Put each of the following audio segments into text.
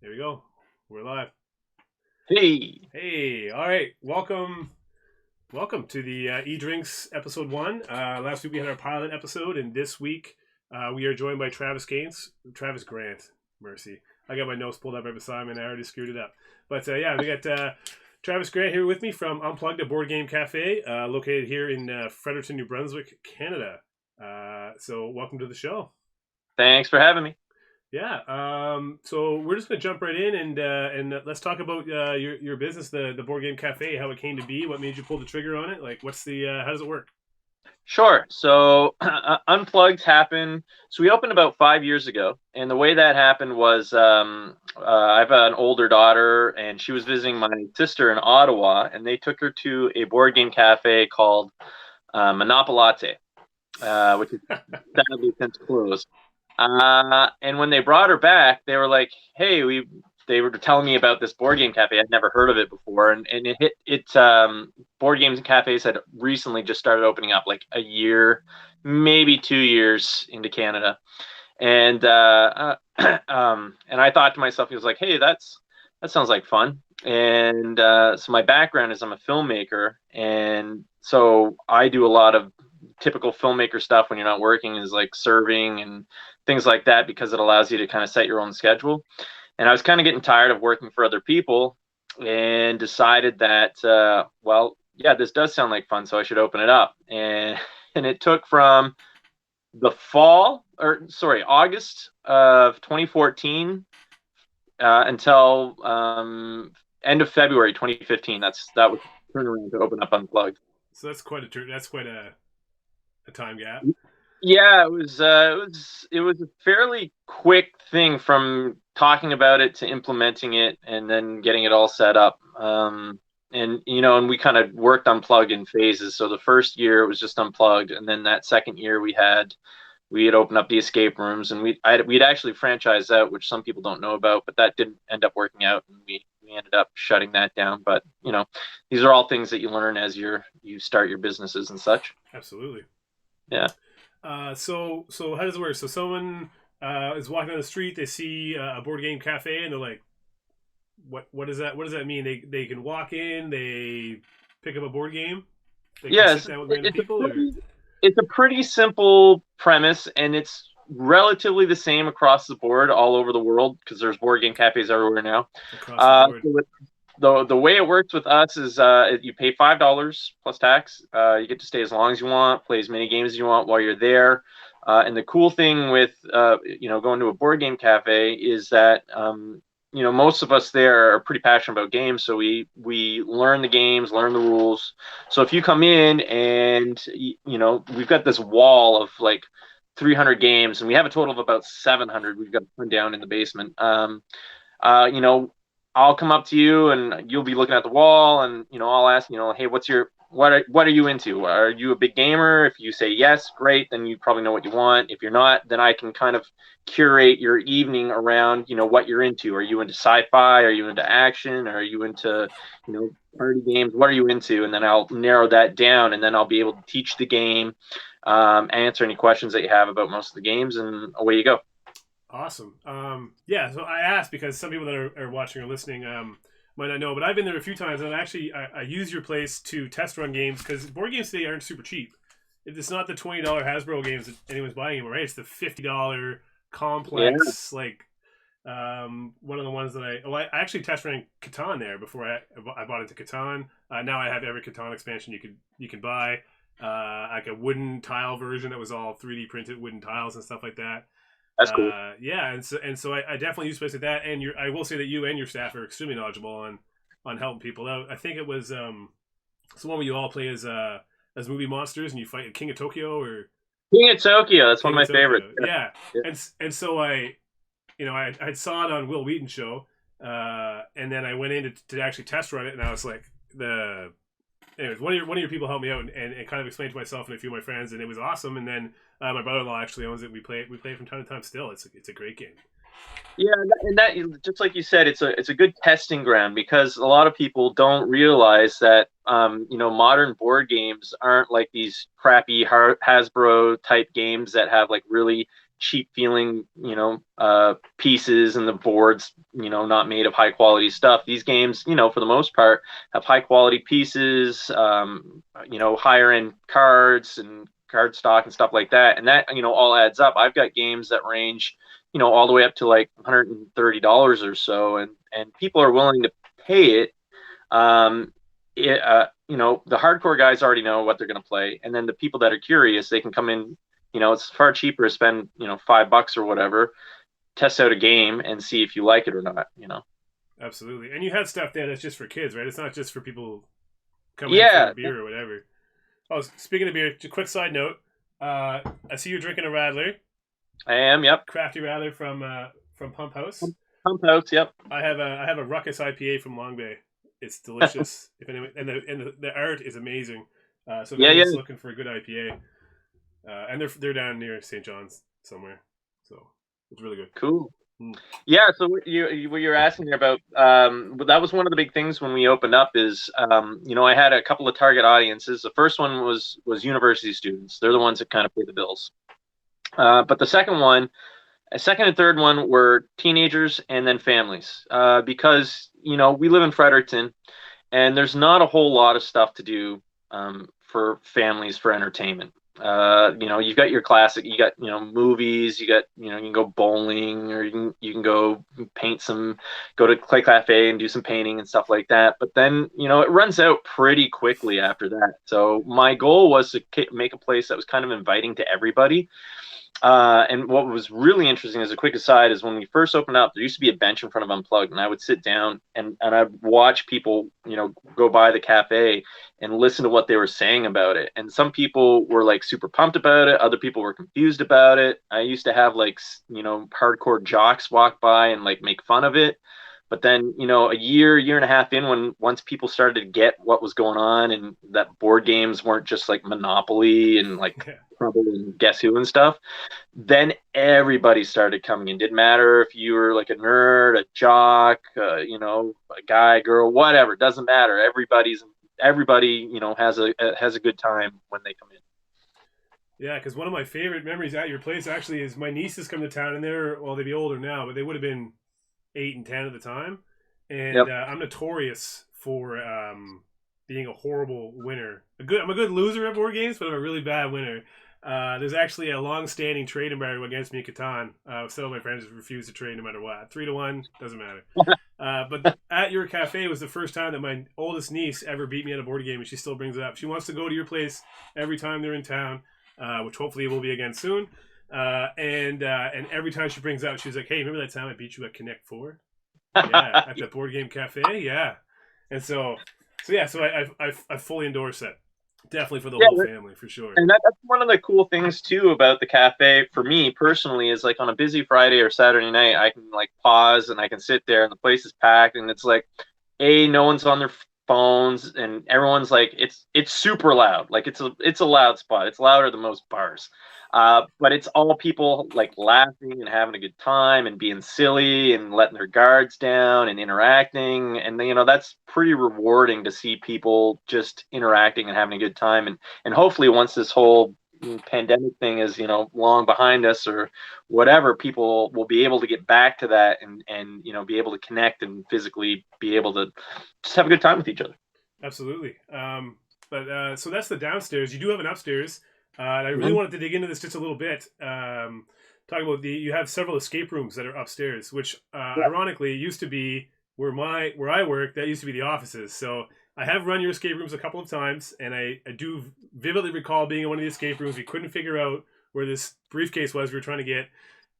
There we go. We're live. Hey, Hey, all right. Welcome to the eDrinks episode one. Last week we had our pilot episode, and this week we are joined by Travis Grant. Mercy, I got my notes pulled up right beside me, and I already screwed it up. But yeah, we got Travis Grant here with me from Unplugged, a board game cafe located here in Fredericton, New Brunswick, Canada. So welcome to the show. thanks for having me. Yeah. So we're just gonna jump right in and let's talk about your business, the board game cafe, how it came to be, what made you pull the trigger on it. Like, what's the how does it work? Sure. So, Unplugged happened. So, we opened about 5 years ago. And the way that happened was I have an older daughter, and she was visiting my sister in Ottawa, and they took her to a board game cafe called Monopolate, which is sadly since closed. And when they brought her back, they were like, "Hey, They were telling me about this board game cafe. I'd never heard of it before, and board games and cafes had recently just started opening up, like a year, maybe 2 years into Canada, and and I thought to myself, he was like, "Hey, that sounds like fun." And so my background is I'm a filmmaker, and so I do a lot of typical filmmaker stuff when you're not working, is like serving and things like that, because it allows you to kind of set your own schedule. And I was kind of getting tired of working for other people, and decided that, well, yeah, this does sound like fun, so I should open it up. And and it took from the fall, or sorry, August of 2014, until end of February 2015. That was turnaround to open up Unplugged. So that's quite a time gap. Yeah, it was a fairly quick thing from talking about it to implementing it and then getting it all set up. And we kind of worked Unplugged in phases. So the first year it was just Unplugged, and then that second year we had opened up the escape rooms, and we'd actually franchised out, which some people don't know about, but that didn't end up working out, and we ended up shutting that down. But these are all things that you learn as you start your businesses and such. Absolutely. Yeah. So how does it work? So someone is walking down the street, they see a board game cafe, and they're like, what does that mean? They can walk in, they pick up a board game, they can sit Yes, down with random people, or it's a pretty simple premise, and it's relatively the same across the board all over the world, because there's board game cafes everywhere now. across the board. So the way it works with us is, you pay $5 plus tax. You get to stay as long as you want, play as many games as you want while you're there. And the cool thing with going to a board game cafe is that most of us there are pretty passionate about games, so we learn the games, learn the rules. So if you come in and we've got this wall of like 300 games, and we have a total of about 700. We've got to put down in the basement. Uh, you know, I'll come up to you, and you'll be looking at the wall, and I'll ask, hey, what are you into? Are you a big gamer? If you say yes, great, then you probably know what you want. If you're not, then I can kind of curate your evening around, what you're into. Are you into sci-fi? Are you into action? Are you into, party games? What are you into? And then I'll narrow that down, and then I'll be able to teach the game, answer any questions that you have about most of the games, and away you go. Awesome. Yeah, so I asked because some people that are watching or listening might not know, but I've been there a few times, and I use your place to test run games because board games today aren't super cheap. It's not the $20 Hasbro games that anyone's buying anymore, right? It's the $50 Yeah, complex, like one of the ones that I actually test ran Catan there before I bought into Catan. Now I have every Catan expansion you can buy. Like a wooden tile version that was all 3D printed wooden tiles and stuff like that. that's cool. Yeah, and so I definitely use places like that. And I will say that you and your staff are extremely knowledgeable on helping people out. I think it was it's the one where you all play as movie monsters and you fight King of Tokyo or King of Tokyo, that's one King of of my favorites. Tokyo. Yeah, Yeah. and so I saw it on Will Wheaton's show, and then I went in to actually test run it, and I was like the. Anyways, one of your people helped me out and kind of explained to myself and a few of my friends, and it was awesome. And then my brother-in-law actually owns it. We play it from time to time. Still, it's a great game. Yeah, and that just like you said, it's a good testing ground because a lot of people don't realize that modern board games aren't like these crappy Hasbro type games that have like really cheap feeling pieces and the boards not made of high quality stuff. These games for the most part have high quality pieces, higher end cards and card stock and stuff like that, and that all adds up. I've got games that range all the way up to like $130 or so, and people are willing to pay it. Um, the hardcore guys already know what they're going to play, and then the people that are curious, they can come in. It's far cheaper to spend $5 or whatever, test out a game, and see if you like it or not. Absolutely. And you had stuff there that's just for kids, right? It's not just for people coming in for Yeah, a beer or whatever. Oh, speaking of beer, just a quick side note. I see you're drinking a Radler, I am. Yep. crafty Radler from Pump House. Pump outs. Yep. I have a Ruckus IPA from Long Bay. It's delicious. If anyone, and the art is amazing. So if Yeah, yeah. anyone's looking for a good IPA, and they're down near St. John's somewhere, so it's really good. Cool. Mm. Yeah, so what you're asking there about, that was one of the big things when we opened up is, I had a couple of target audiences. The first one was university students. They're the ones that kind of pay the bills. But the second and third one were teenagers and then families, because we live in Fredericton, and there's not a whole lot of stuff to do for families for entertainment. You've got your classic, you got movies, you got you can go bowling, or you can go go to Clay Cafe and do some painting and stuff like that. But then it runs out pretty quickly after that. So my goal was to make a place that was kind of inviting to everybody. And what was really interesting, as a quick aside, is when we first opened up, there used to be a bench in front of Unplugged, and I would sit down and I'd watch people, go by the cafe and listen to what they were saying about it. And some people were like super pumped about it. Other people were confused about it. I used to have like, hardcore jocks walk by and like make fun of it. But then, a year and a half in, once people started to get what was going on and that board games weren't just like Monopoly and like Trouble and Guess Who and stuff, then everybody started coming in. Didn't matter if you were like a nerd, a jock, a guy, girl, whatever. Doesn't matter. Everybody, has a good time when they come in. Yeah, because one of my favorite memories at your place actually is my nieces come to town, and they'd be older now, but they would have been 8 and 10 at the time, and Yep. I'm notorious for being a horrible winner. I'm a good loser at board games, but I'm a really bad winner. There's actually a long-standing trade embargo against me in Catan. Some of my friends refuse to trade no matter what. 3-1 doesn't matter. But at your cafe was the first time that my oldest niece ever beat me at a board game, and she still brings it up. She wants to go to your place every time they're in town, which hopefully will be again soon. And every time she brings out, she's like, "Hey, remember that time I beat you at Connect 4? Yeah, at the board game cafe. Yeah." And so I fully endorse that. Definitely for the whole Yeah, family, for sure. and that's one of the cool things too about the cafe for me personally is like on a busy Friday or Saturday night, I can like pause and I can sit there and the place is packed and it's like, no one's on their phones and everyone's like, it's super loud. Like it's a loud spot. It's louder than most bars. But it's all people like laughing and having a good time and being silly and letting their guards down and interacting. And that's pretty rewarding to see people just interacting and having a good time. And hopefully once this whole pandemic thing is, long behind us or whatever, people will be able to get back to that and be able to connect and physically be able to just have a good time with each other. Absolutely. But so that's the downstairs. You do have an upstairs. And I really Mhm. wanted to dig into this just a little bit. Talking about you have several escape rooms that are upstairs, which ironically used to be where I work. That used to be the offices. So I have run your escape rooms a couple of times, and I do vividly recall being in one of the escape rooms. We couldn't figure out where this briefcase was we were trying to get,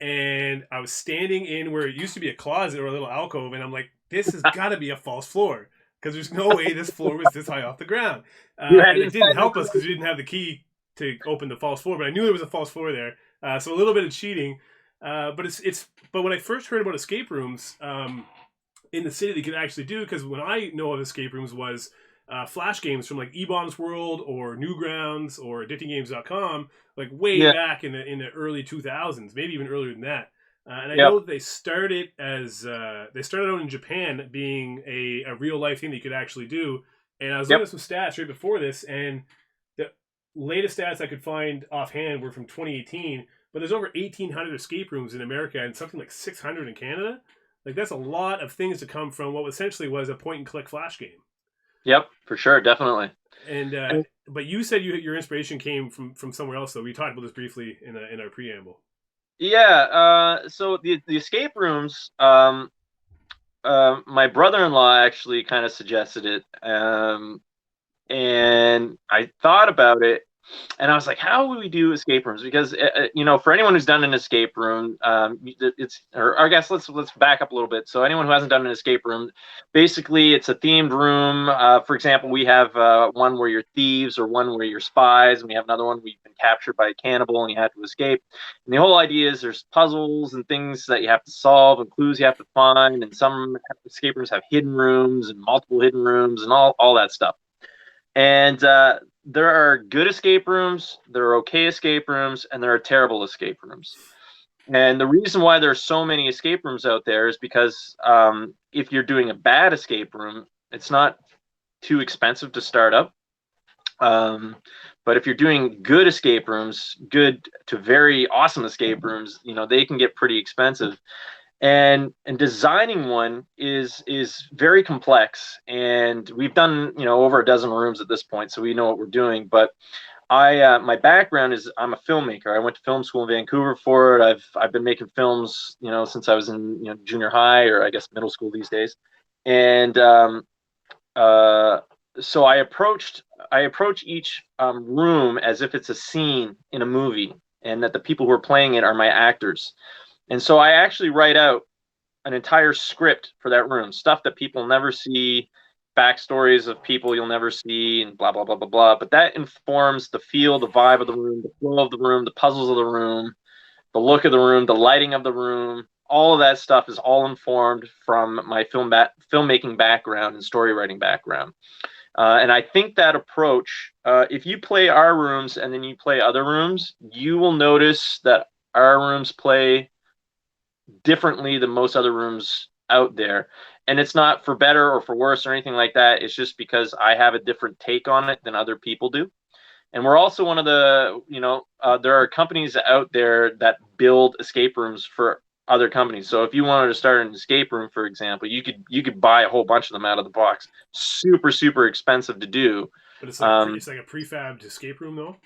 and I was standing in where it used to be a closet or a little alcove, and I'm like, this has got to be a false floor because there's no way this floor was this high off the ground. And it didn't help us because we didn't have the key to open the false floor, but I knew there was a false floor there. So a little bit of cheating, but but when I first heard about escape rooms in the city, they could actually do, because when I know of escape rooms was flash games from like eBombs World or Newgrounds or addictinggames.com, like way Yeah. back in the early 2000s, maybe even earlier than that. And I Yep. know they started out in Japan being a real life thing that you could actually do. And I was looking Yep. at some stats right before this, and the latest stats I could find offhand were from 2018. But there's over 1,800 escape rooms in America and something like 600 in Canada. Like that's a lot of things to come from what essentially was a point and click flash game. Yep. For sure. Definitely. And And but you said your inspiration came from somewhere else, though. We talked about this briefly in our preamble. yeah. So the escape rooms. My brother-in-law actually kind of suggested it. And I thought about it, and I was like, how would we do escape rooms? Because for anyone who's done an escape room, or I guess let's back up a little bit. So anyone who hasn't done an escape room, basically it's a themed room. For example, we have one where you're thieves, or one where you're spies, and we have another one where you've been captured by a cannibal and you have to escape. And the whole idea is there's puzzles and things that you have to solve and clues you have to find, and some escape rooms have hidden rooms and multiple hidden rooms and all that stuff. And there are good escape rooms, there are okay escape rooms, and there are terrible escape rooms. And the reason why there are so many escape rooms out there is because if you're doing a bad escape room, it's not too expensive to start up. But if you're doing good escape rooms, good to very awesome escape rooms, they can get pretty expensive. And designing one is very complex, and we've done over a dozen rooms at this point, so we know what we're doing. But my background is I'm a filmmaker. I went to film school in Vancouver for it. I've been making films since I was in junior high, or I guess middle school these days. And so I approach each room as if it's a scene in a movie, and that the people who are playing it are my actors. And so I actually write out an entire script for that room, stuff that people never see, backstories of people you'll never see, and blah, blah, blah, blah, blah. But that informs the feel, the vibe of the room, the flow of the room, the puzzles of the room, the look of the room, the lighting of the room. All of that stuff is all informed from my filmmaking background and story writing background. And I think that approach, if you play our rooms and then you play other rooms, you will notice that our rooms play differently than most other rooms out there. And it's not for better or for worse or anything like that. It's just because I have a different take on it than other people do. And we're also one of the, there are companies out there that build escape rooms for other companies. So if you wanted to start an escape room, for example, you could buy a whole bunch of them out of the box. Super, super expensive to do. But it's like a prefabbed escape room, though.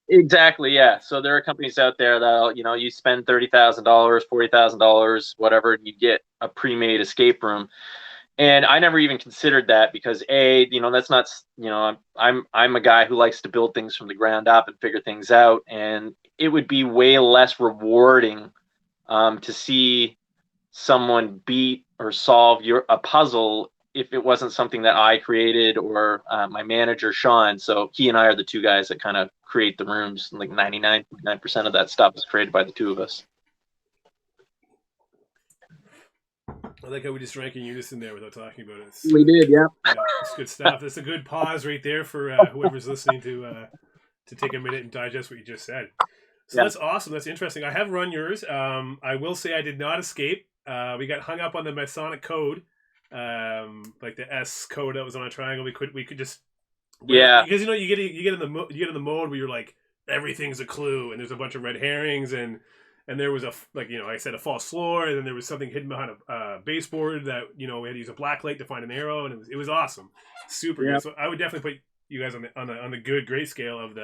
Exactly, yeah. So there are companies out there that you spend $30,000, $40,000, whatever, and you get a pre-made escape room. And I never even considered that because that's not, I'm a guy who likes to build things from the ground up and figure things out, and it would be way less rewarding to see someone beat or solve a puzzle if it wasn't something that I created, or my manager Sean. So he and I are the two guys that kind of create the rooms. Like 99.9% of that stuff is created by the two of us. I like how we just drank in unison there without talking about it. We did, yeah. It's good stuff. That's a good pause right there for whoever's listening to take a minute and digest what you just said. So That's awesome. That's interesting. I have run yours. I will say I did not escape. We got hung up on the Masonic code, like the S code that was on a triangle. We could just because you get in the mode where you're like everything's a clue and there's a bunch of red herrings and there was I said a false floor, and then there was something hidden behind a baseboard that we had to use a black light to find an arrow, and it was awesome, super good. So I would definitely put you guys on the good great scale of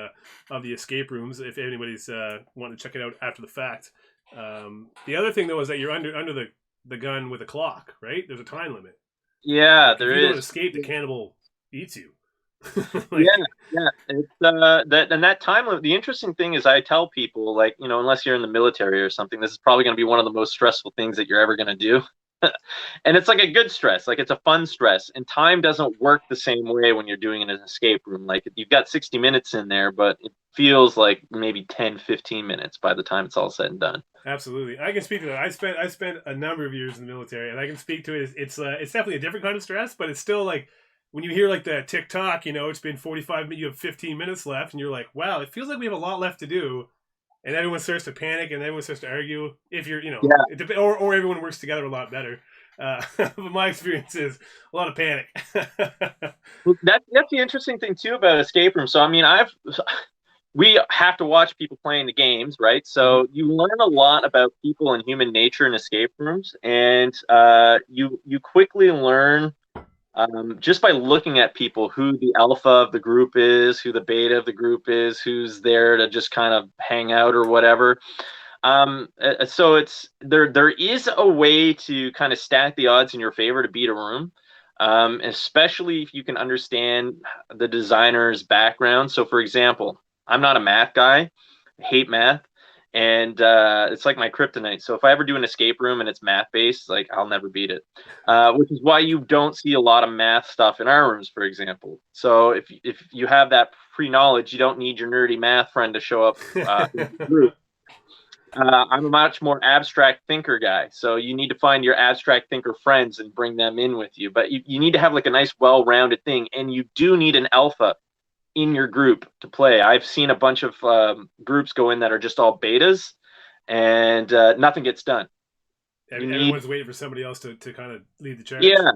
the escape rooms if anybody's wanting to check it out after the fact. The other thing though is that you're under the gun with a clock, right? There's a time limit. Yeah, there is. If you don't escape, the cannibal eats you. It's that time limit. The interesting thing is I tell people, like, unless you're in the military or something, this is probably going to be one of the most stressful things that you're ever going to do. And it's like a good stress, like it's a fun stress, and time doesn't work the same way when you're doing it in an escape room. Like you've got 60 minutes in there, but it feels like maybe 10-15 minutes by the time it's all said and done. Absolutely. I can speak to that. I spent a number of years in the military, and I can speak to it. It's definitely a different kind of stress, but it's still like when you hear like the tick-tock, it's been 45 minutes, you have 15 minutes left, and you're like, wow, it feels like we have a lot left to do. and everyone starts to panic and everyone starts to argue. If you're, Yeah. or everyone works together a lot better. But my experience is a lot of panic. Well, that's the interesting thing too about escape rooms. So I mean, we have to watch people playing the games, right? Mhm. So you learn a lot about people and human nature in escape rooms, and you quickly learn just by looking at people who the alpha of the group is, who the beta of the group is, who's there to just kind of hang out or whatever. So it's there is a way to kind of stack the odds in your favor to beat a room, especially if you can understand the designer's background. So, for example, I'm not a math guy, I hate math, and it's like my kryptonite. So if I ever do an escape room and it's math based, like I'll never beat it. Which is why you don't see a lot of math stuff in our rooms, for example. So if you have that pre knowledge, you don't need your nerdy math friend to show up in the group. I'm a much more abstract thinker guy. So you need to find your abstract thinker friends and bring them in with you. But you need to have like a nice, well rounded thing. And you do need an alpha in your group to play. I've seen a bunch of groups go in that are just all betas and nothing gets done. You need, Everyone's waiting for somebody else to kind of lead the charge. yeah.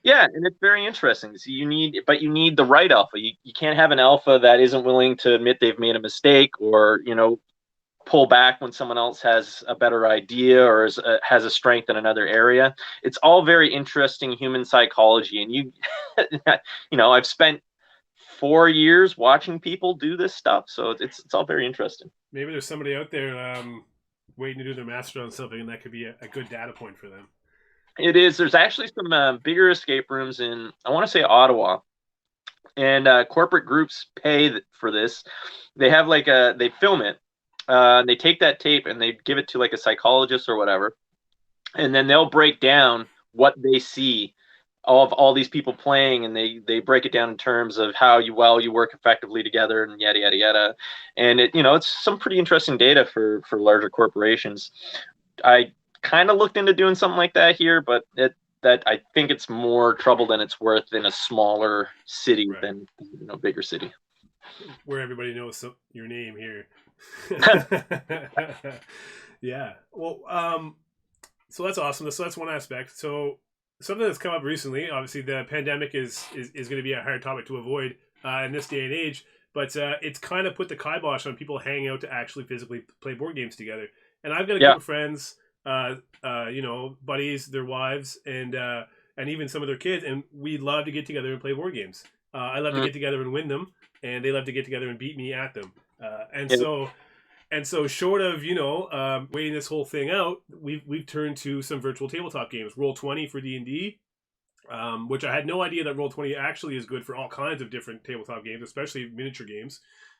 Yeah, and it's very interesting. So you need the right alpha. You can't have an alpha that isn't willing to admit they've made a mistake or, pull back when someone else has a better idea or has a strength in another area. It's all very interesting human psychology. And I've spent 4 years watching people do this stuff. So it's all very interesting. Maybe there's somebody out there waiting to do their master on something, and that could be a good data point for them. It is. There's actually some bigger escape rooms in, I want to say, Ottawa. And corporate groups pay for this. They have they film it. They take that tape and they give it to like a psychologist or whatever, and then they'll break down what they see of all these people playing, and they break it down in terms of how you work effectively together and yada yada yada. And it's some pretty interesting data for larger corporations. I kind of looked into doing something like that here, but that I think it's more trouble than it's worth in a smaller city Right. than bigger city. Where everybody knows your name here. Yeah. Well, so that's awesome. So that's one aspect. So something that's come up recently, obviously the pandemic is going to be a hard topic to avoid in this day and age, but it's kind of put the kibosh on people hanging out to actually physically play board games together. And I've got a Yeah. group of friends, buddies, their wives, and even some of their kids, and we love to get together and play board games. I love to get together and win them, and they love to get together and beat me at them. So short of waiting this whole thing out, we've turned to some virtual tabletop games. Roll20 for D&D, which I had no idea that Roll20 actually is good for all kinds of different tabletop games, especially miniature games.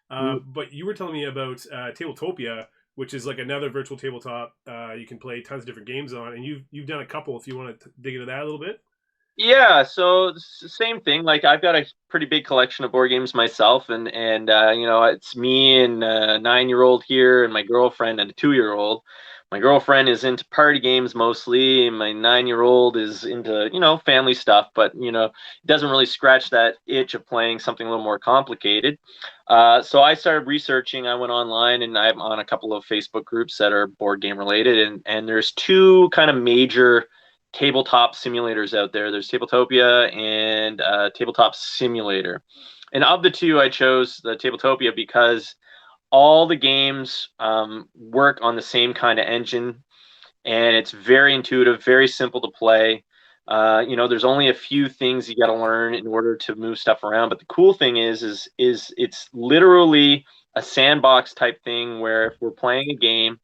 But you were telling me about Tabletopia, which is like another virtual tabletop you can play tons of different games on, and you've done a couple. If you want to dig into that a little bit. Yeah, so it's the same thing. Like I've got a pretty big collection of board games myself, and it's me and a 9-year-old here, and my girlfriend and a 2-year-old. My girlfriend is into party games mostly, and my 9-year-old is into family stuff, but doesn't really scratch that itch of playing something a little more complicated. So I started researching. I went online, and I'm on a couple of Facebook groups that are board game related, and there's two kind of major tabletop simulators out there. There's Tabletopia and Tabletop Simulator. And of the two, I chose the Tabletopia because all the games work on the same kind of engine, and it's very intuitive, very simple to play. There's only a few things you got to learn in order to move stuff around. But the cool thing is it's literally a sandbox type thing where if we're playing a game,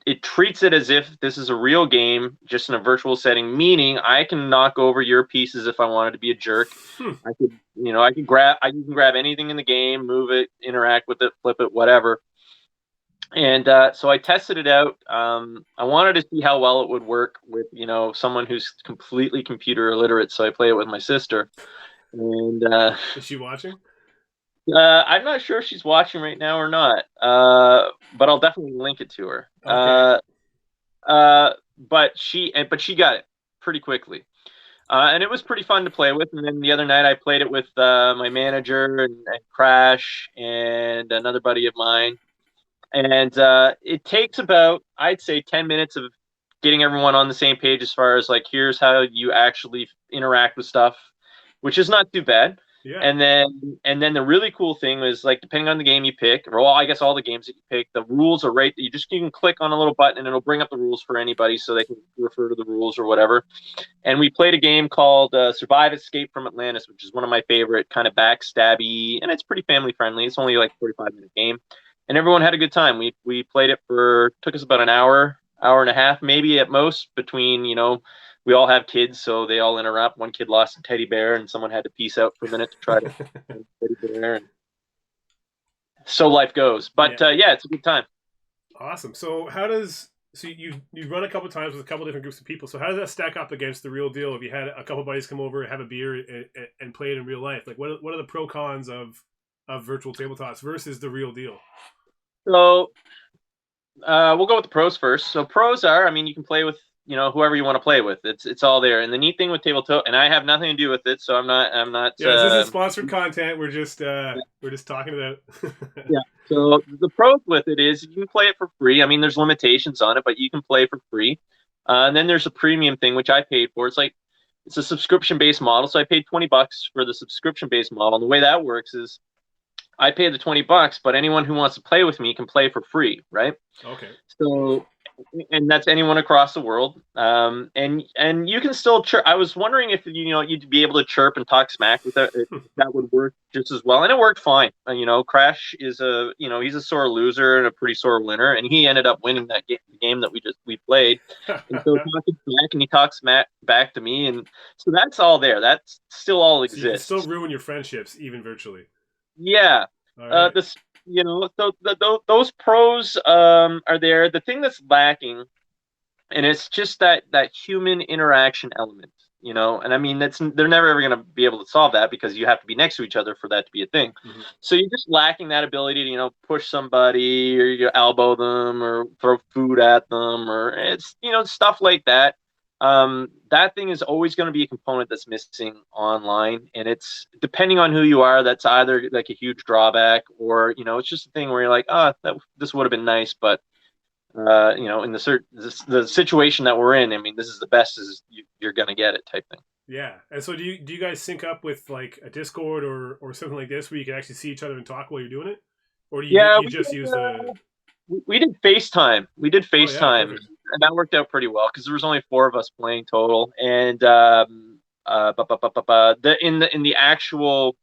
it treats it as if this is a real game, just in a virtual setting. Meaning, I can knock over your pieces if I wanted to be a jerk. I can grab anything in the game, move it, interact with it, flip it, whatever. And so I tested it out. I wanted to see how well it would work with someone who's completely computer illiterate. So I play it with my sister. And is she watching? I'm not sure if she's watching right now or not, but I'll definitely link it to her. Okay. But she got it pretty quickly, and it was pretty fun to play with. And then the other night I played it with my manager and Crash and another buddy of mine, And it takes about, I'd say, 10 minutes of getting everyone on the same page as far as like, here's how you actually interact with stuff, which is not too bad. Yeah. And then the really cool thing is like, depending on the game you pick, or I guess all the games that you pick, the rules are right. You can click on a little button and it'll bring up the rules for anybody so they can refer to the rules or whatever. And we played a game called Survive Escape from Atlantis, which is one of my favorite kind of backstabby, and it's pretty family friendly. It's only like a 45-minute game, and everyone had a good time. We played it took us about an hour and a half, maybe at most. Between we all have kids, so they all interrupt. One kid lost a teddy bear, and someone had to peace out for a minute to try to find a teddy bear. And so life goes. But yeah, it's a good time. Awesome. So you've run a couple times with a couple different groups of people. So how does that stack up against the real deal? If you had a couple buddies come over, have a beer, and play it in real life, like what are the pro cons of virtual tabletops versus the real deal? So we'll go with the pros first. So pros are, I mean, you can play with whoever you want to play with. It's all there. And the neat thing with tabletop, and I have nothing to do with it, so I'm not. Yeah, this isn't sponsored content. We're just talking about. Yeah. So the pros with it is you can play it for free. I mean, there's limitations on it, but you can play for free. And then there's a premium thing which I paid for. It's a subscription based model, so I paid $20 for the subscription based model. And the way that works is I pay the $20, but anyone who wants to play with me can play for free, right? Okay. So, and that's anyone across the world. And you can still chirp. I was wondering if you'd be able to chirp and talk smack with that. If that would work just as well, and it worked fine. Crash is he's a sore loser and a pretty sore winner, and he ended up winning that game that we played. And so talking smack, and he talks back to me, and so that's all there. That's still all exists. So you can still ruin your friendships even virtually. Yeah. Right. So those pros are there. The thing that's lacking, and it's just that human interaction element, and I mean they're never ever going to be able to solve that because you have to be next to each other for that to be a thing. Mm-hmm. So you're just lacking that ability to push somebody or you elbow them or throw food at them or it's stuff like that. That thing is always going to be a component that's missing online, and it's depending on who you are. That's either like a huge drawback, or it's just a thing where you're like, this would have been nice, but in the situation that we're in, I mean, this is the best as you're going to get it type thing. Yeah, and so do you guys sync up with like a Discord or something like this where you can actually see each other and talk while you're doing it, or do you just use the? We did FaceTime. Oh, yeah, and that worked out pretty well because there was only 4 of us playing total. And in the actual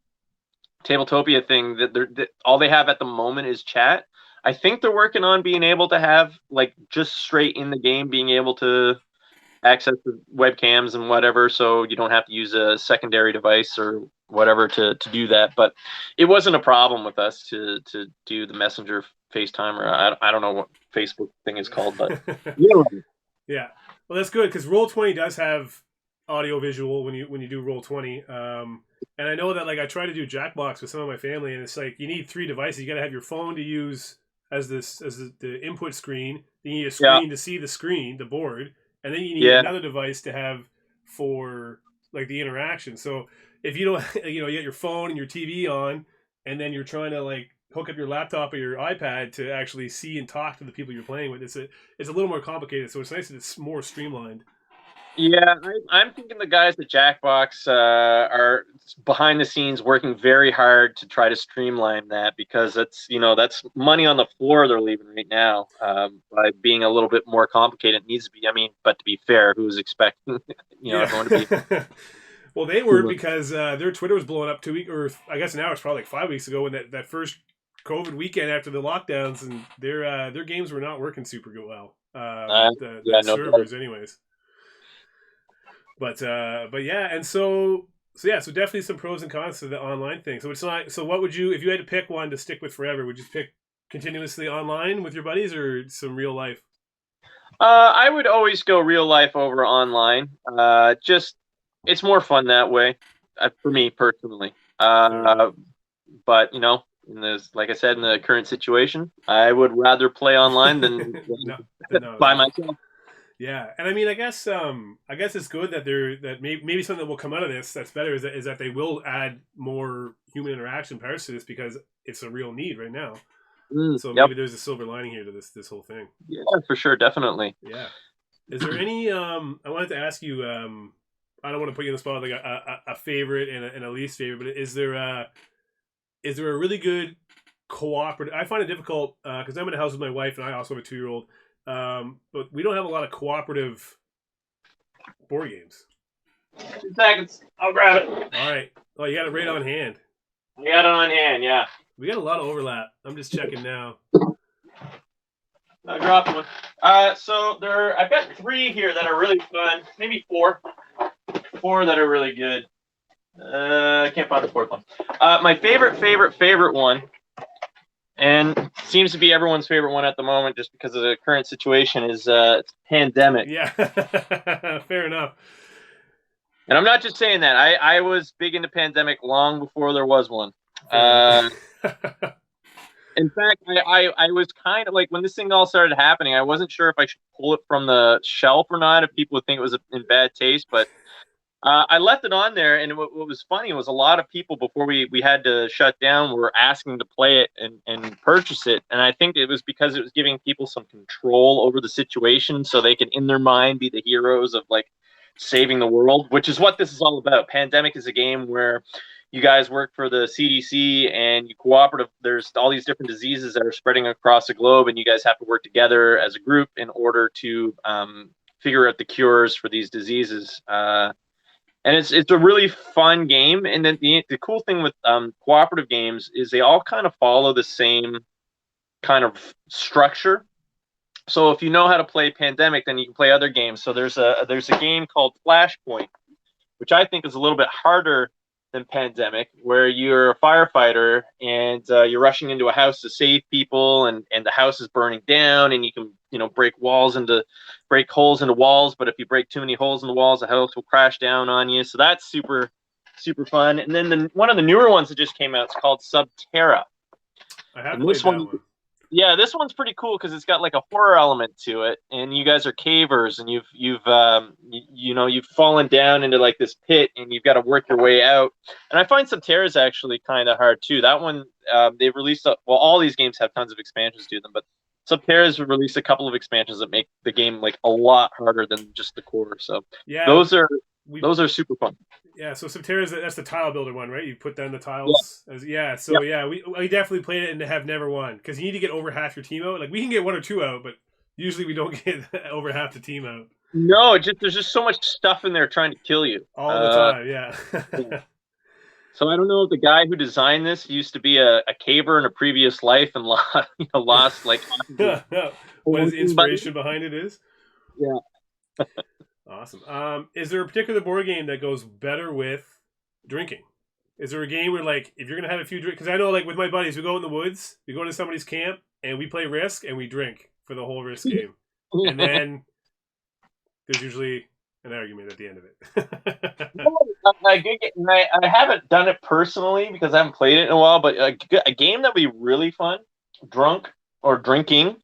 Tabletopia thing, that all they have at the moment is chat. I think they're working on being able to have like just straight in the game, being able to access the webcams and whatever, so you don't have to use a secondary device or whatever to do that. But it wasn't a problem with us to do the Messenger FaceTime, or I don't know what Facebook thing is called, but yeah. Well, that's good because Roll20 does have audio visual when you do Roll20. And I know that like I try to do Jackbox with some of my family, and it's like you need 3 devices. You got to have your phone to use as the input screen. Then you need a screen to see the board, and then you need another device to have for like the interaction. So if you don't, you get your phone and your TV on, and then you're trying to like hook up your laptop or your iPad to actually see and talk to the people you're playing with, it's a little more complicated. So it's nice that it's more streamlined. Yeah, I'm thinking the guys at Jackbox are behind the scenes working very hard to try to streamline that because that's money on the floor they're leaving right now by being a little bit more complicated. It needs to be. I mean, but to be fair, who's expecting everyone to be? Well, they were because their Twitter was blowing up 2 weeks, or I guess now it's probably like 5 weeks ago when that first COVID weekend after the lockdowns, and their games were not working super well. Servers, anyways. But yeah, and so definitely some pros and cons to the online thing. So it's not. So what would you, if you had to pick one to stick with forever, would you pick continuously online with your buddies or some real life? I would always go real life over online. Just it's more fun that way for me personally. But in this, like I said, in the current situation, I would rather play online than by myself. Yeah, and I mean, I guess it's good that maybe something that will come out of this that's better is that they will add more human interaction parts to this because it's a real need right now. So Yep. maybe there's a silver lining here to this whole thing. Yeah, for sure, definitely. Yeah. Is there any? I wanted to ask you. I don't want to put you in the spot like a favorite and a least favorite, but is there a really good cooperative? I find it difficult because I'm in a house with my wife and I also have a 2-year-old. But we don't have a lot of cooperative board games. 2 seconds. I'll grab it. All right. Oh, you got it right on hand. I got it on hand. Yeah. We got a lot of overlap. I'm just checking now. I dropped one. So I've got 3 here that are really fun. Maybe 4. 4 that are really good. I can't find the 4th one. My favorite one, and seems to be everyone's favorite one at the moment, just because of the current situation, is Pandemic. Yeah, fair enough. And I'm not just saying that. I was big into Pandemic long before there was one. In fact, I was kind of like, when this thing all started happening, I wasn't sure if I should pull it from the shelf or not, if people would think it was in bad taste, but I left it on there, and what was funny was a lot of people before we had to shut down were asking to play it and purchase it, and I think it was because it was giving people some control over the situation, so they can, in their mind, be the heroes of like saving the world, which is what this is all about. Pandemic is a game where you guys work for the CDC and you cooperative. There's all these different diseases that are spreading across the globe, and you guys have to work together as a group in order to figure out the cures for these diseases. And it's a really fun game. And then the cool thing with cooperative games is they all kind of follow the same kind of structure. So if you know how to play Pandemic, then you can play other games. So there's a game called Flashpoint, which I think is a little bit harder than Pandemic, where you're a firefighter and you're rushing into a house to save people, and the house is burning down, and you can break holes into walls, but if you break too many holes in the walls, the house will crash down on you. So that's super super fun. And then one of the newer ones that just came out is called Subterra. I have played that one. Yeah, this one's pretty cool because it's got like a horror element to it, and you guys are cavers, and you've fallen down into like this pit, and you've got to work your way out. And I find Subterra is actually kind of hard too. That one they've released all these games have tons of expansions to them, but Subterra's released a couple of expansions that make the game like a lot harder than just the core. So yeah, those are super fun. Yeah, so Subterra, that's the tile builder one, right? You put down the tiles. Yeah. We definitely played it and have never won because you need to get over half your team out. Like we can get 1 or 2 out, but usually we don't get over half the team out. No, there's just so much stuff in there trying to kill you all the time. Yeah. So I don't know if the guy who designed this used to be a caver in a previous life and lost like. What his inspiration behind it is? Yeah. Awesome. Is there a particular board game that goes better with drinking? Is there a game where, like, if you're going to have a few drinks... Because I know, like, with my buddies, we go in the woods, we go to somebody's camp, and we play Risk, and we drink for the whole Risk game. And then there's usually an argument at the end of it. I haven't done it personally because I haven't played it in a while, but a game that would be really fun, drinking,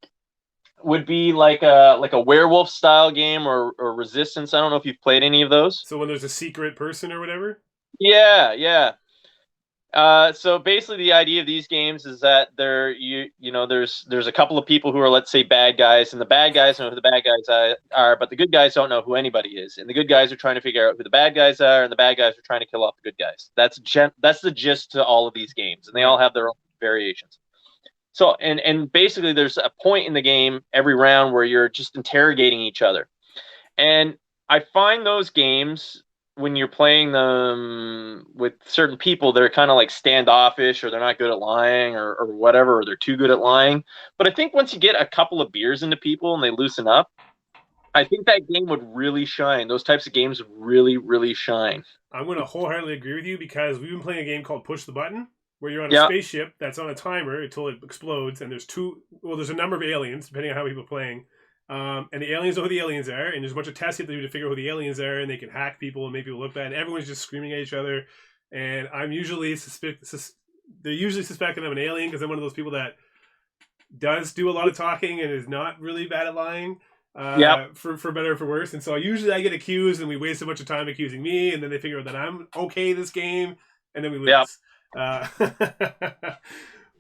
would be like a werewolf style game or Resistance. I don't know if you've played any of those. So when there's a secret person or whatever? Yeah. So basically the idea of these games is that there's a couple of people who are, let's say, bad guys, and the bad guys know who the bad guys are, but the good guys don't know who anybody is. And the good guys are trying to figure out who the bad guys are, and the bad guys are trying to kill off the good guys. That's the gist to all of these games, and they all have their own variations. So, and basically there's a point in the game every round where you're just interrogating each other. And I find those games, when you're playing them with certain people, they're kind of like standoffish, or they're not good at lying or whatever, or they're too good at lying. But I think once you get a couple of beers into people and they loosen up, I think that game would really shine. Those types of games would really, really shine. I'm going to wholeheartedly agree with you because we've been playing a game called Push the Button, where you're on a spaceship that's on a timer until it explodes, and there's a number of aliens, depending on how people are playing. And the aliens know who the aliens are, and there's a bunch of tests you have to do to figure out who the aliens are, and they can hack people and make people look bad, and everyone's just screaming at each other. And I'm usually they're usually suspecting I'm an alien because I'm one of those people that does do a lot of talking and is not really bad at lying. For better or for worse. And so usually I get accused, and we waste a bunch of time accusing me, and then they figure out that I'm okay this game, and then we lose.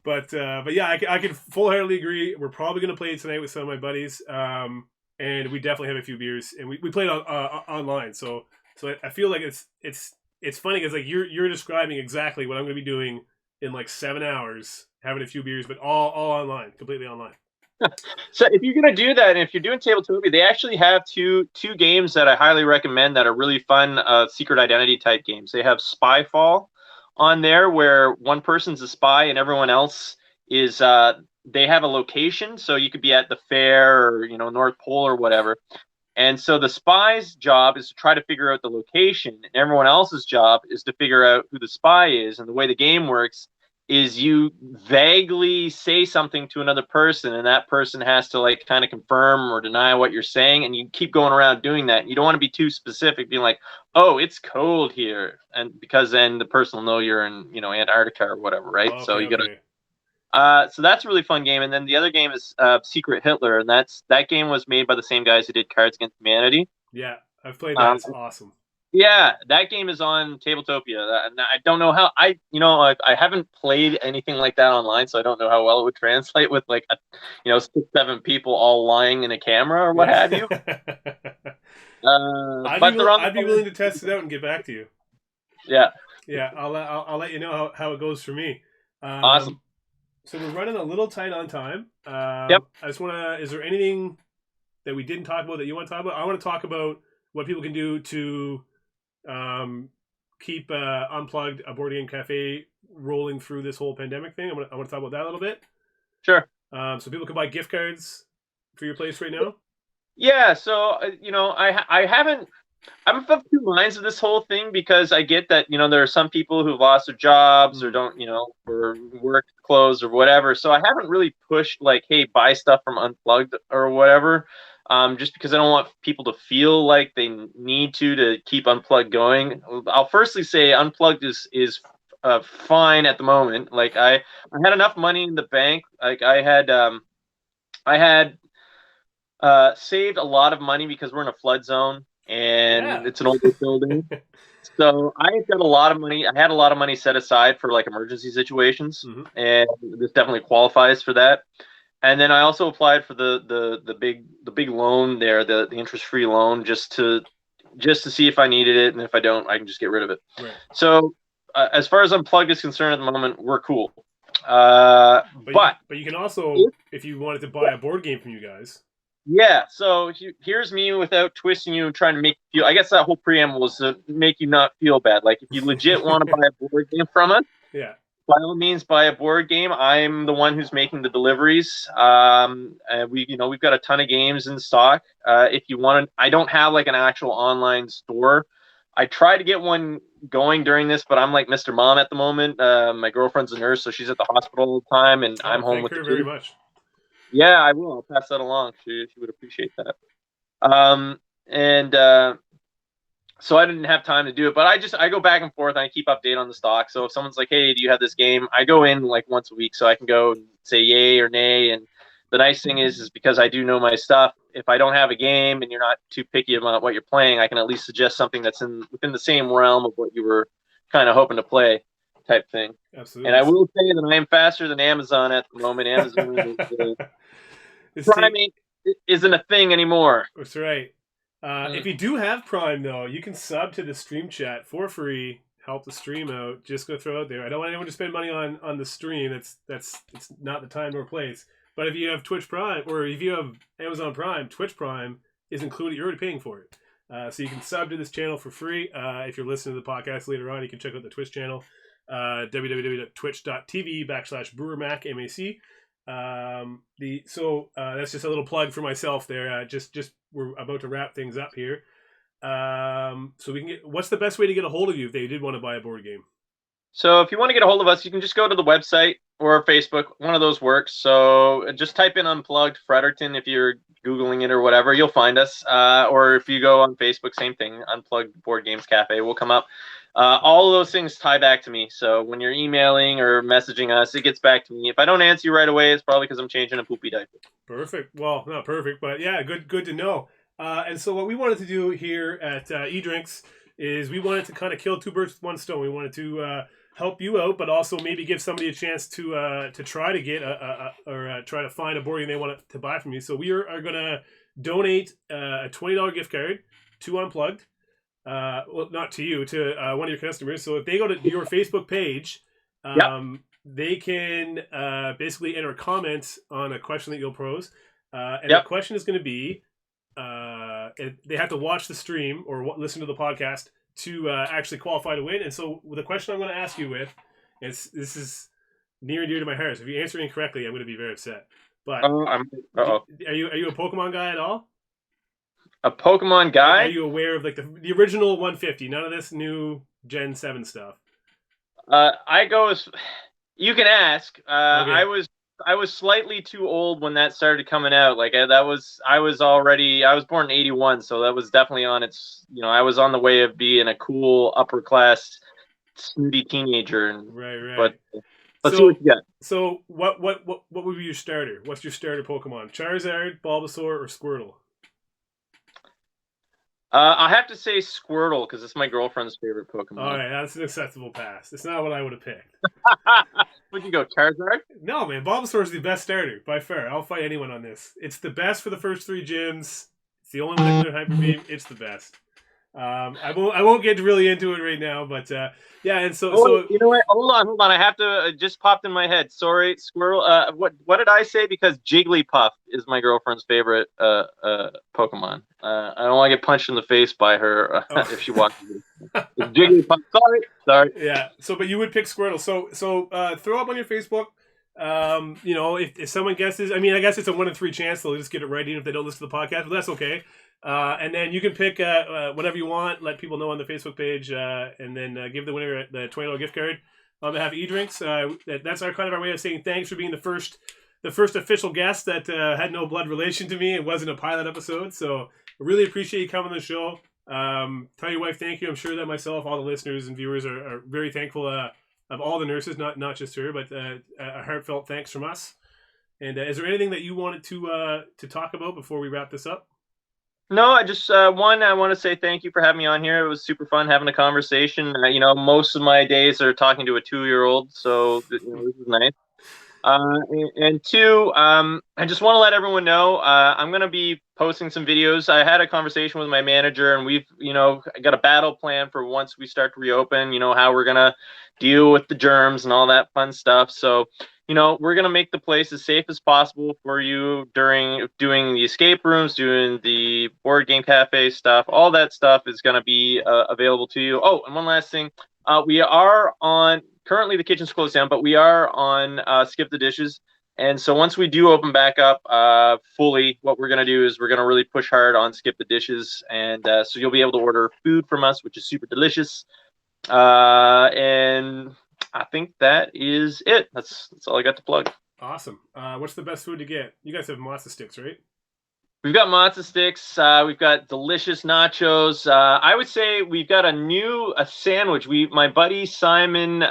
But yeah, I can full-heartedly agree. We're probably going to play it tonight with some of my buddies, and we definitely have a few beers, and we played online. So I feel like it's funny because like you're describing exactly what I'm going to be doing in like 7 hours, having a few beers, but all online, completely online. So if you're gonna do that, and if you're doing Tabletopia, they actually have two games that I highly recommend that are really fun, secret identity type games. They have Spyfall on there, where one person's a spy and everyone else is. They have a location, so you could be at the fair or North Pole or whatever. And so the spy's job is to try to figure out the location, and everyone else's job is to figure out who the spy is. And the way the game works is you vaguely say something to another person, and that person has to like kind of confirm or deny what you're saying, and you keep going around doing that. You don't want to be too specific, being like, "Oh, it's cold here," and because then the person will know you're in Antarctica or whatever, right? Oh, So okay, you gotta. okay. So that's a really fun game, and then the other game is Secret Hitler, and that game was made by the same guys who did Cards Against Humanity. Yeah, I've played that. It's awesome. Yeah, that game is on Tabletopia. And I don't know how I haven't played anything like that online, so I don't know how well it would translate with like 6-7 people all lying in a camera or what have you. I'd be willing to test it out and get back to you. Yeah. Yeah, I'll let you know how it goes for me. Awesome. So we're running a little tight on time. Yep. I just want to. Is there anything that we didn't talk about that you want to talk about? I want to talk about what people can do to keep Unplugged, a board game cafe, rolling through this whole pandemic thing. I want to talk about that a little bit. Sure. So people can buy gift cards for your place right now. Yeah. So I'm of two minds of this whole thing, because I get that there are some people who've lost their jobs or don't for work clothes or whatever. So I haven't really pushed like, hey, buy stuff from Unplugged or whatever, just because I don't want people to feel like they need to keep Unplugged going. I'll firstly say Unplugged is fine at the moment. Like I had enough money in the bank. Like I had saved a lot of money because we're in a flood zone. And it's an older building. So I got a lot of money. I had a lot of money set aside for like emergency situations, and this definitely qualifies for that. And then I also applied for the big loan there, the interest-free loan, just to see if I needed it, and if I don't, I can just get rid of it. Right. So as far as Unplugged is concerned at the moment, we're cool. But you can also, if you wanted to buy a board game from you guys. Yeah, so here's me without twisting you and trying to make you feel. I guess that whole preamble was to make you not feel bad. Like if you legit want to buy a board game from us, yeah, by all means buy a board game. I'm the one who's making the deliveries. And we've got a ton of games in stock. If you want to, I don't have like an actual online store. I tried to get one going during this, but I'm like Mr. Mom at the moment. My girlfriend's a nurse, so she's at the hospital all the time, and I'm home with the kids. Very much. Yeah, I will. I'll pass that along. She would appreciate that. So I didn't have time to do it, but I go back and forth and I keep update on the stock. So if someone's like, "Hey, do you have this game?" I go in like once a week, so I can go and say yay or nay. And the nice thing is because I do know my stuff. If I don't have a game and you're not too picky about what you're playing, I can at least suggest something that's within the same realm of what you were kind of hoping to play, type thing. Absolutely. And I will say that I am faster than Amazon at the moment. Amazon Prime isn't a thing anymore. That's right. If you do have Prime, though, you can sub to the stream chat for free. Help the stream out. Just go throw it out there. I don't want anyone to spend money on the stream. It's not the time nor place. But if you have Twitch Prime, or if you have Amazon Prime, Twitch Prime is included. You're already paying for it. So you can sub to this channel for free. If you're listening to the podcast later on, you can check out the Twitch channel. www.twitch.tv/BrewerMac, MAC. That's just a little plug for myself there. Just we're about to wrap things up here. So we can what's the best way to get a hold of you if they did want to buy a board game? So if you want to get a hold of us, you can just go to the website or Facebook. One of those works. So just type in Unplugged Fredericton if you're Googling it or whatever. You'll find us. Or if you go on Facebook, same thing. Unplugged Board Games Cafe will come up. All of those things tie back to me. So when you're emailing or messaging us, it gets back to me. If I don't answer you right away, it's probably because I'm changing a poopy diaper. Perfect. Well, not perfect, but yeah, good to know. And so what we wanted to do here at eDrinks is we wanted to kind of kill two birds with one stone. We wanted to help you out, but also maybe give somebody a chance to try to get try to find a board game they want to buy from you. So we are going to donate a $20 gift card to Unplugged. Well, not to you, to one of your customers. So if they go to your Facebook page, they can basically enter comments on a question that you'll pose. And the question is going to be, they have to watch the stream or listen to the podcast to actually qualify to win. And so the question I'm going to ask you with, this is near and dear to my heart. So if you answer incorrectly, I'm going to be very upset. But are you a Pokemon guy at all? A Pokemon guy? Like, are you aware of like the original 150? None of this new Gen 7 stuff. I go as you can ask. Okay. I was slightly too old when that started coming out. Like I was born in '81, so that was definitely on its. I was on the way of being a cool upper class snooty teenager. Right. But let's see what you got. So what would be your starter? What's your starter Pokemon? Charizard, Bulbasaur, or Squirtle? I have to say Squirtle because it's my girlfriend's favorite Pokemon. All right, that's an acceptable pass. It's not what I would have picked. Would you go Charizard? No, man. Bulbasaur is the best starter by far. I'll fight anyone on this. It's the best for the first 3 gyms. It's the only one that can learn Hyper Beam. It's the best. I won't get really into it right now, but yeah. And so you know what? Hold on. I have to. It just popped in my head. Sorry, Squirrel. What did I say? Because Jigglypuff is my girlfriend's favorite Pokemon. I don't want to get punched in the face by her if she walks. Jigglypuff. Sorry. Yeah. So, but you would pick Squirtle. So throw up on your Facebook. If someone guesses, I mean, I guess it's a 1 in 3 chance they'll just get it right even if they don't listen to the podcast, but that's okay. And then you can pick whatever you want. Let people know on the Facebook page, and then give the winner the $20 gift card on behalf of eDrinks. That's our way of saying thanks for being the first official guest that had no blood relation to me. It wasn't a pilot episode, so I really appreciate you coming on the show. Tell your wife thank you. I'm sure that myself, all the listeners and viewers are very thankful of all the nurses, not just her, but a heartfelt thanks from us. And is there anything that you wanted to talk about before we wrap this up? No, I just I want to say thank you for having me on here. It was super fun having a conversation. Most of my days are talking to a 2-year-old, so this is nice. And 2, I just want to let everyone know I'm going to be posting some videos. I had a conversation with my manager, and we've got a battle plan for once we start to reopen. How we're going to deal with the germs and all that fun stuff. So we're going to make the place as safe as possible for you during doing the escape rooms, doing the board game cafe stuff. All that stuff is going to be available to you. Oh, and one last thing. We are on, currently the kitchen's closed down, but we are on Skip the Dishes. And so once we do open back up fully, what we're going to do is we're going to really push hard on Skip the Dishes. And so you'll be able to order food from us, which is super delicious. And I think that is it. That's all I got to plug. Awesome. What's the best food to get? You guys have matzo sticks, right? We've got matzo sticks. We've got delicious nachos. I would say we've got a sandwich. My buddy Simon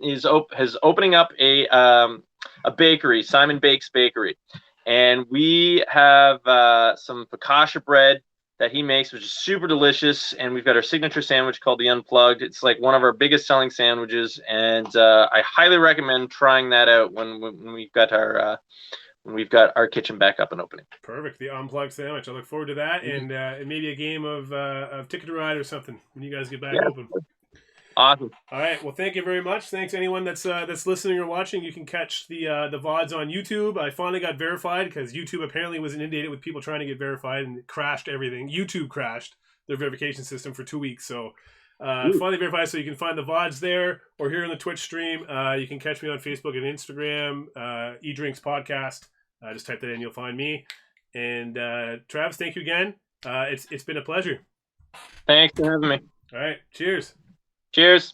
is opening up a bakery, Simon Bakes Bakery, and we have some focaccia bread that he makes, which is super delicious. And we've got our signature sandwich called the Unplugged. It's like one of our biggest selling sandwiches, and I highly recommend trying that out when we've got our kitchen back up and opening. Perfect, the Unplugged sandwich. I look forward to that, and maybe a game of Ticket to Ride or something when you guys get back open. Awesome. All right. Well, thank you very much. Thanks anyone that's listening or watching. You can catch the VODs on YouTube. I finally got verified because YouTube apparently was inundated with people trying to get verified and it crashed everything. YouTube crashed their verification system for 2 weeks. So finally verified, so you can find the VODs there or here on the Twitch stream. You can catch me on Facebook and Instagram, eDrinks Podcast. Just type that in, you'll find me. And Travis, thank you again. It's been a pleasure. Thanks for having me. All right. Cheers. Cheers.